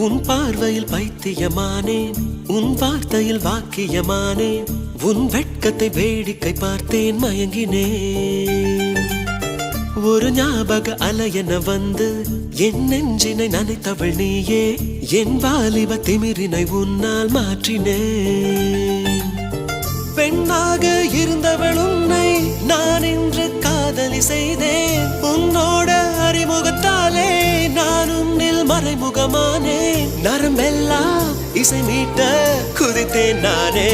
உன் பார்வையில் பைத்தியமானேன், உன் வார்த்தையில் வாக்கியமானேன், உன் வெட்கத்தை வேடிக்கை பார்த்தேன் மயங்கினேன். ஒரு ஞாபக அலையென வந்து என் நெஞ்சினை நனைத்தவள் நீயே, என் வாலிப திமிரினை உன்னால் மாற்றினேன். பெண்ணாக இருந்தவள் உன்னை நான் இன்று காதலி செய்தேன். உன்னோட அறிமுகத்தாலே நான் உன்னில் மறைமுகமானேன். நரம்பெல்லாம் இசை மீட்ட குதித்தேன் நானே.